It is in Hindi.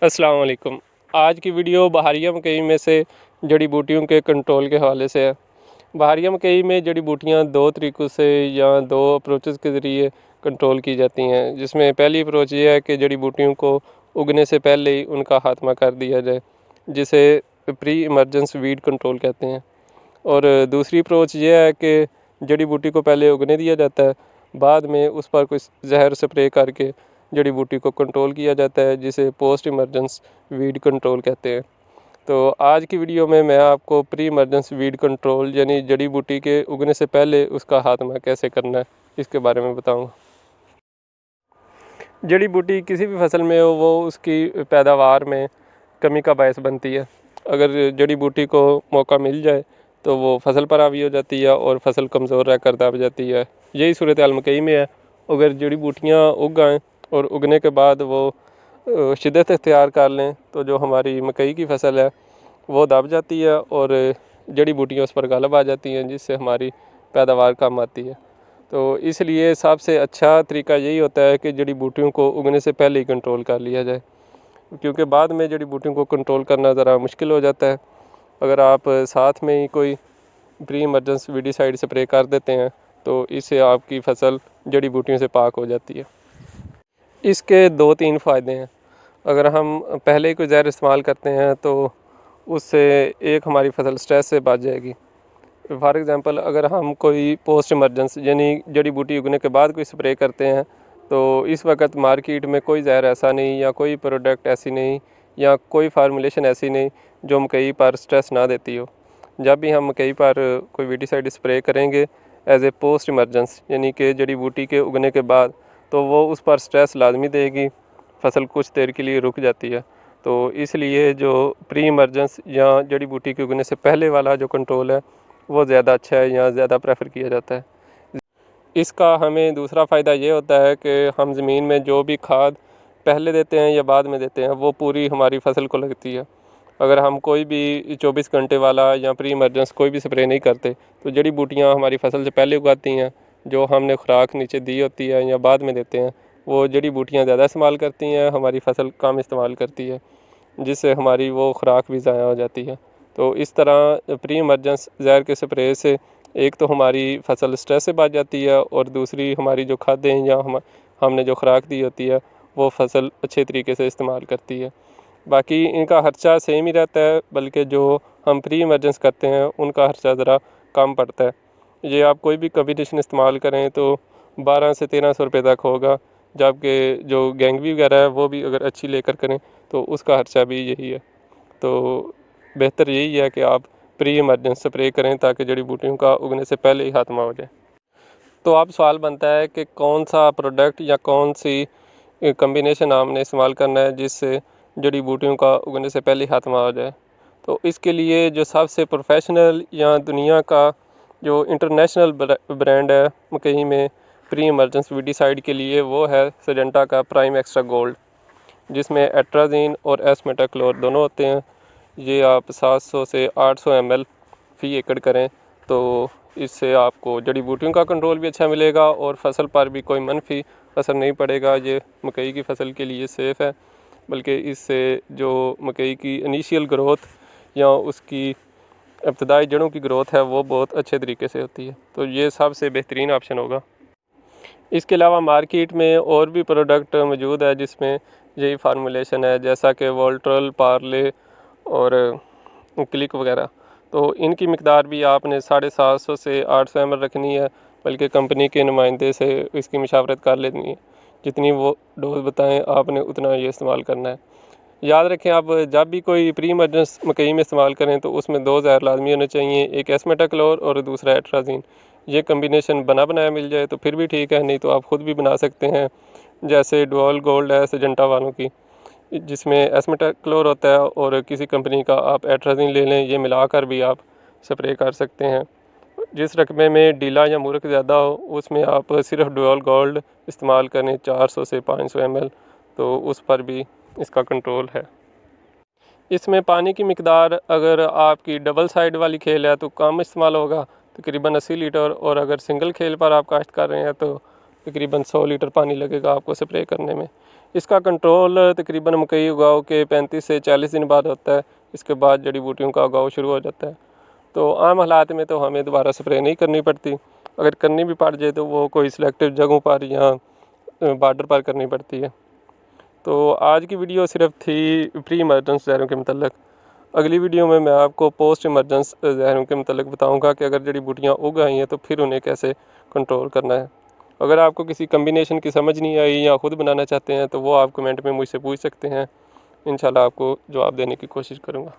अस्सलाम वालेकुम। आज की वीडियो बहारिया मकई में से जड़ी बूटियों के कंट्रोल के हवाले से है। बहारिया मकई में जड़ी बूटियाँ दो तरीक़ों से या दो अप्रोचेस के ज़रिए कंट्रोल की जाती हैं, जिसमें पहली अप्रोच ये है कि जड़ी बूटियों को उगने से पहले ही उनका खात्मा कर दिया जाए, जिसे प्री इमरजेंस वीड कंट्रोल कहते हैं। और दूसरी अप्रोच ये है कि जड़ी बूटी को पहले उगने दिया जाता है, बाद में उस पर कुछ जहर स्प्रे करके जड़ी बूटी को कंट्रोल किया जाता है, जिसे पोस्ट इमरजेंस वीड कंट्रोल कहते हैं। तो आज की वीडियो में मैं आपको प्री इमरजेंस वीड कंट्रोल यानी जड़ी बूटी के उगने से पहले उसका खात्मा कैसे करना है, इसके बारे में बताऊंगा। जड़ी बूटी किसी भी फसल में हो, वो उसकी पैदावार में कमी का बायस बनती है। अगर जड़ी बूटी को मौका मिल जाए तो वो फसल पर हावी हो जाती है और फसल कमज़ोर रहकर दब जाती है। यही सूरत हाल मकई में है। अगर जड़ी बूटियाँ उग आएँ और उगने के बाद वो शिद्दत इख्तियार कर लें तो जो हमारी मकई की फसल है वो दब जाती है और जड़ी बूटियाँ उस पर गालब आ जाती हैं, जिससे हमारी पैदावार कम आती है। तो इसलिए सबसे अच्छा तरीका यही होता है कि जड़ी बूटियों को उगने से पहले ही कंट्रोल कर लिया जाए, क्योंकि बाद में जड़ी बूटियों को कंट्रोल करना ज़रा मुश्किल हो जाता है। अगर आप साथ में ही कोई प्री इमरजेंस वीडिसाइड स्प्रे कर देते हैं तो इससे आपकी फसल जड़ी बूटियों से पाक हो जाती है। इसके दो तीन फ़ायदे हैं। अगर हम पहले ही कोई ज़हर इस्तेमाल करते हैं तो उससे एक हमारी फसल स्ट्रेस से बच जाएगी। फॉर एग्ज़ाम्पल, अगर हम कोई पोस्ट इमरजेंस यानी जड़ी बूटी उगने के बाद कोई स्प्रे करते हैं तो इस वक्त मार्केट में कोई ज़हर ऐसा नहीं या कोई प्रोडक्ट ऐसी नहीं या कोई फार्मूलेशन ऐसी नहीं जो मकई पर स्ट्रेस ना देती हो। जब भी हम मकई पर कोई वीडिसाइड स्प्रे करेंगे एज ए पोस्ट इमरजेंस यानी कि जड़ी बूटी के उगने के बाद, तो वो उस पर स्ट्रेस लाजमी देगी, फसल कुछ देर के लिए रुक जाती है। तो इसलिए जो प्री इमरजेंस या जड़ी बूटी के उगने से पहले वाला जो कंट्रोल है वो ज़्यादा अच्छा है या ज़्यादा प्रेफर किया जाता है। इसका हमें दूसरा फ़ायदा ये होता है कि हम ज़मीन में जो भी खाद पहले देते हैं या बाद में देते हैं वो पूरी हमारी फसल को लगती है। अगर हम कोई भी 24 घंटे वाला या प्री इमरजेंस कोई भी स्प्रे नहीं करते तो जड़ी बूटियाँ हमारी फसल से पहले उगाती हैं। जो हमने खुराक नीचे दी होती है या बाद में देते हैं वो जड़ी बूटियाँ ज़्यादा इस्तेमाल करती हैं, हमारी फसल कम इस्तेमाल करती है, जिससे हमारी वो खुराक भी ज़ाया हो जाती है। तो इस तरह प्री इमरजेंस ज़हर के स्प्रे से एक तो हमारी फसल स्ट्रेस से बच जाती है और दूसरी हमारी जो खादें या हमने जो खुराक दी होती है वो फसल अच्छे तरीके से इस्तेमाल करती है। बाकी इनका खर्चा सेम ही रहता है, बल्कि जो हम प्री इमरजेंस करते हैं उनका खर्चा ज़रा कम पड़ता है। ये आप कोई भी कम्बिनेशन इस्तेमाल करें तो 1200 से 1300 रुपये तक होगा, जबकि जो गैंगवी वगैरह है वो भी अगर अच्छी लेकर करें तो उसका खर्चा भी यही है। तो बेहतर यही है कि आप प्री इमरजेंस स्प्रे करें ताकि जड़ी बूटियों का उगने से पहले ही खात्मा हो जाए। तो अब सवाल बनता है कि कौन सा प्रोडक्ट या कौन सी कम्बिनेशन हमने इस्तेमाल करना है जिससे जड़ी बूटियों का उगने से पहले ही खात्मा हो जाए। तो इसके लिए जो सबसे प्रोफेशनल या दुनिया का जो इंटरनेशनल ब्रांड है मकई में प्री इमरजेंस वीडिसाइड के लिए वो है सिजेंटा का प्राइम एक्स्ट्रा गोल्ड, जिसमें एट्राजीन और एसमेटाक्लोर दोनों होते हैं। ये आप 700 से 800 ml फ़ी एकड़ करें तो इससे आपको जड़ी बूटियों का कंट्रोल भी अच्छा मिलेगा और फसल पर भी कोई मनफी असर नहीं पड़ेगा। ये मकई की फसल के लिए सेफ़ है, बल्कि इससे जो मकई की इनिशियल ग्रोथ या उसकी इब्तदाई जड़ों की ग्रोथ है वो बहुत अच्छे तरीके से होती है। तो ये सबसे बेहतरीन ऑप्शन होगा। इसके अलावा मार्केट में और भी प्रोडक्ट मौजूद है जिसमें यही फार्मूलेशन है, जैसा कि वोल्ट्रल, पार्ले और क्लिक वगैरह। तो इनकी मिकदार भी आपने 750 से 800 ml रखनी है, बल्कि कंपनी के नुमाइंदे से इसकी मशावरत कर लेनी है। जितनी वो डोज बताएं आपने उतना ये इस्तेमाल करना है। याद रखें, आप जब भी कोई प्री इमरजेंस मकई में इस्तेमाल करें तो उसमें दो ज़हर लाजमी होने चाहिए, एक एसमेटाक्लोर और दूसरा एट्राजीन। ये कम्बिनेशन बना बनाया मिल जाए तो फिर भी ठीक है, नहीं तो आप ख़ुद भी बना सकते हैं। जैसे डुअल गोल्ड है सिजेंटा वालों की, जिसमें एसमेटाक्लोर होता है और किसी कंपनी का आप एट्राजीन ले लें, ये मिलाकर भी आप स्प्रे कर सकते हैं। जिस रकबे में डीला या मुरक ज़्यादा हो उसमें आप सिर्फ डुअल गोल्ड इस्तेमाल करें 400 से 500 ml, तो उस पर भी इसका कंट्रोल है। इसमें पानी की मिकदार अगर आपकी डबल साइड वाली खेल है तो कम इस्तेमाल होगा, तकरीबन 80 लीटर, और अगर सिंगल खेल पर आप काश्त कर रहे हैं तो तकरीबन 100 लीटर पानी लगेगा आपको स्प्रे करने में। इसका कंट्रोल तकरीबन मकई उगाओ के 35 से 40 दिन बाद होता है। इसके बाद जड़ी बूटियों का उगाव शुरू हो जाता है। तो आम हालात में तो हमें दोबारा स्प्रे नहीं करनी पड़ती। अगर करनी भी पड़ जाए तो वो कोई सिलेक्टिव जगहों पर या बॉर्डर पर करनी पड़ती है। तो आज की वीडियो सिर्फ थी प्री इमरजेंस जहरों के मतलब। अगली वीडियो में मैं आपको पोस्ट इमरजेंस जहरों के मतलब बताऊंगा कि अगर जड़ी बूटियाँ उग आई हैं तो फिर उन्हें कैसे कंट्रोल करना है। अगर आपको किसी कम्बिनेशन की समझ नहीं आई या ख़ुद बनाना चाहते हैं तो वो आप कमेंट में मुझसे पूछ सकते हैं। इंशाल्लाह आपको जवाब देने की कोशिश करूँगा।